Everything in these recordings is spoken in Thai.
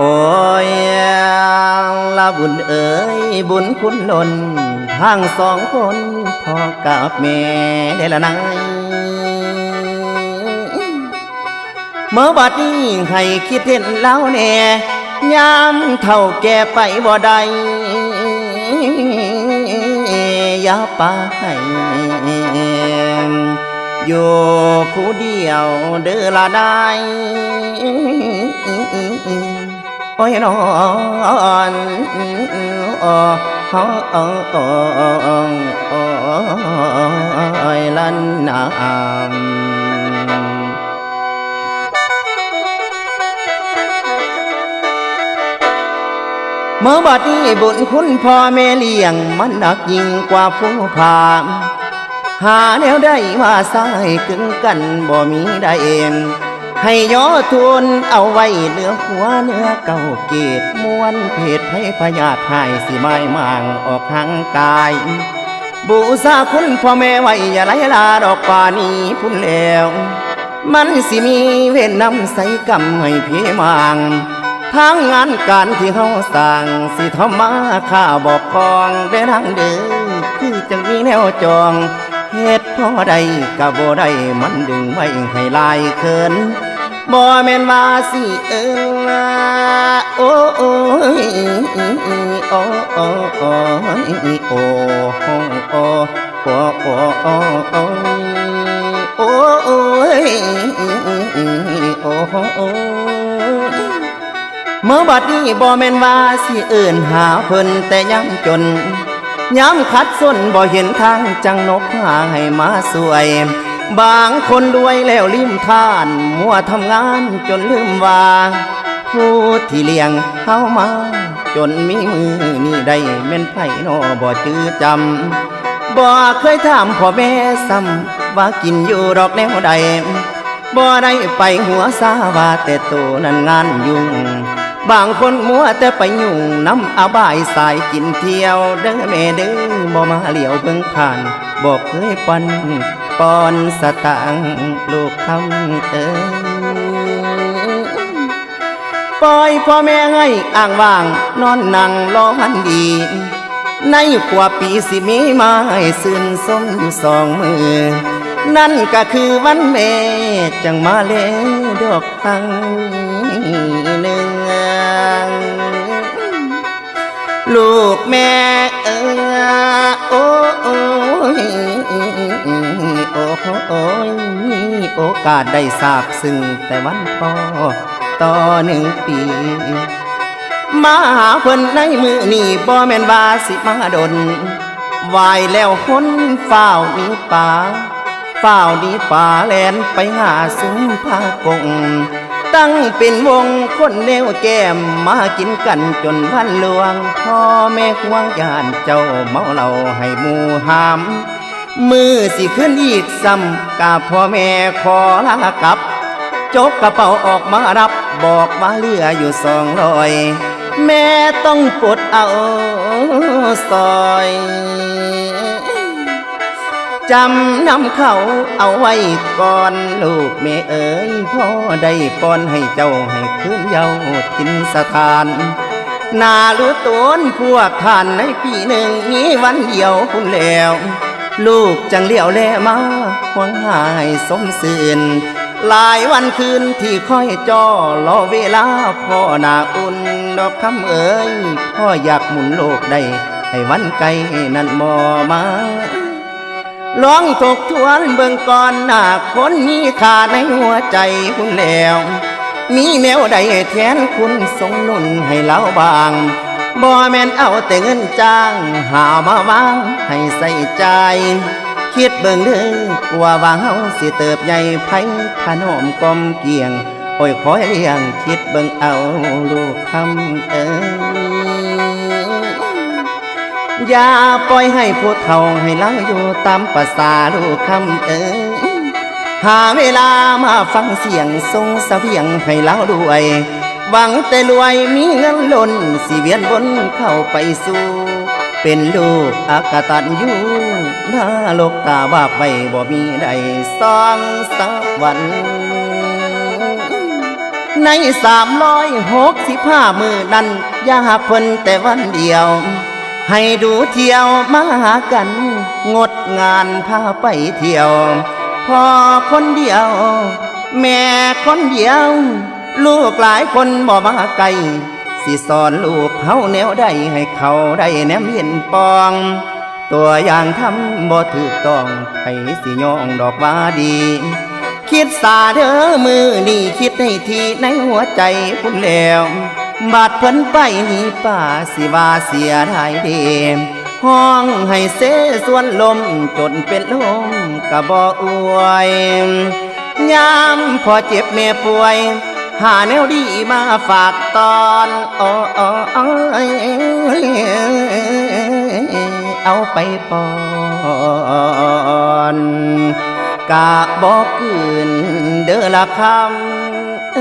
โอ้ยละบุญเอ๋ยบุญคุณล้นทั้งสองคนพ่อกับแม่ได้ละนายเมื่อบัดนี้ให้คิดเห็นแล้วแน่ยามเท่าแก่ไปบ่ได้อย่าไปอยู่ผู้เดียวเด้อละนายโอ้ยนอนโอ้ยลันน้ำเมื่อบัดนี้บุญคุณพ่อแม่เลี้ยงมันหนักยิ่งกว่าผู้พามหาแนวได้มาสายกึ่งกันบ่มีได้เองให้ย่อทุนเอาไว้เนื้อหัวเนื้อเก่าเกตม้วนเพศให้พยาธิหายสิไม้มางออกทางกายบูชาคุณพ่อแม่ไว้อย่าไหลลาดอกป่านี้พุ่นแล้วมันสิมีเวรนำใส่กรรมให้พี่มางทางงานการที่เฮาสร้างสิทำมาข้าบอกกองได้ทางเด้อคือจังมีแนวจองเหตุพอใดก็บ่ได้มันดึงไว้ให้ลายเขินบ่แม่นว่าสิโอ้โอ้ยโอ้โอ้โอ้ยโอ้โอ้โอ้โอ้โอ้โอ้โอ้โอ้ยโอ้โอ้เมื่อบัดนี้บ่แม่นว่าสิเอิ้นหาเพิ่นแต่ย้ำจนย้ำขัดส้นบ่เห็นทางจังนกหาให้มาสวยบางคนรวยแล้วลืมท่านมัวทำงานจนลืมว่าผู้ที่เลี้ยงเฮามาจนมีมือนี่ได้แม่นไผน้อบ่จื้อจำบ่เคยถามพ่อแม่ซ้ำว่ากินอยู่ดอกแนวใดบ่ได้ไปหัวซาว่าแต่โตนั้นงานยุ่งบางคนมัวแต่ไปยุ่งน้ำอาบายสายกินเที่ยวเด้อแม่เด้อบ่มาเหลียวเบิ่งผ่านบอกเคยปันปอนสตางลูกคำเอ๋ยปล่อยพ่อแม่ให้อ่างว่างนอนนั่งรอวันดีในกว่าปีสิมีมาให้ซื่นสมอยู่สองมือนั่นก็คือวันแม่จังมาแล้วดอกครั้งหนึ่งลูกแม่โอ้โอ้ยโอ้โอ้ยมีโอกาสได้ทราบซึ่งแต่วันพ่อต่อ1 ปีมาหาเพิ่นในมือนี่บ่แม่นว่าสิมาดนวายแล้วคนฝ้าวนี้ป่าฝ้าวนี้ป่าแลนไปหาซุ้มผ้ากงตั้งเป็นวงคนแนวแก้มมากินกันจนวันหลวงพ่อแม่ห่วงยานเจ้าเมาเหล้าให้หมู่หามมือสิขึ้นอีกซ้ำกาพ่อแม่ขอลากลับจกกระเป๋าออกมารับบอกว่าเหลืออยู่200แม่ต้องปลดเอาซอยจำนำเขาเอาไว้ก่อนลูกแม่เอ๋ยพ่อได้ป้อนให้เจ้าให้คืนเยาทินสถานนารู้ตนพวกท่านในปีหนึ่งมีวันเดียวพุ่นแล้วลูกจังเลี้ยวแลมาหวังหายสมสื่นหลายวันคืนที่คอยจ้อรอเวลาพ่อนาอุ่นดอกคำเอ๋ยพ่ออยากหมุนโลกได้ให้วันไกลนั้นมอมาลองทบทวนเบื้องก่อนหน้าคนมีค่าในหัวใจคุณแล้วมีแนวใดแทนคุณทรงนุนให้เล่าบางบ่แม่นเอาแต่เงินจ้างหามาวางให้ใส่ใจคิดเบิ่งเด้อกว่าว่าเฮาสิเติบใหญ่ไผขนมกลมเกี่ยงโอ้ยคอยเลี้ยงคิดเบิ่งเอาลูกคำเอ๋ยอย่าปล่อยให้ผู้เฒ่าให้เล่าอยู่ตามภาษาลูกคำเอ๋ยหาเวลามาฟังเสียงทรงเสวียงให้เล่าด้วยหวังแต่รวยมีเงินล้นสิเวียนวนเข้าไปสู่เป็นลูกอกตัญญูหน้าโลกตาบาปไว้บ่มีใดสองสักวัน ใน365 มื้อนั้นอย่าหักเพิ่นแต่วันเดียว ให้ดูเที่ยวมาหากัน งดงานพาไปเที่ยวพ่อคนเดียว แม่คนเดียว ลูกหลายคนบ่มาไกลสิสอนลูกเขาแนวใดให้เขาได้แนมเห็นปอง ตัวอย่างทำบ่ถูกต้องไผสิยองดอกว่าดี คิดสาเด้อมือนี่คิดให้ทีในหัวใจพุ่นแล้วบาดเพิ่นไปนี่ป่าสิว่าเสียดายเดมห้องให้เสส่วนลมจนเป็นลมกะบ่อวยยามพอเจ็บแม่ป่วยหาแนวดีมาฝากตอนเอาไปปอนกะบอกคืนเด้อละคำ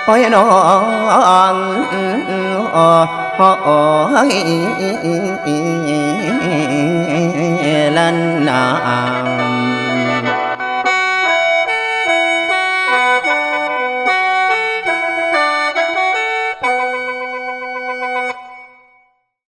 โอ้ยน้อง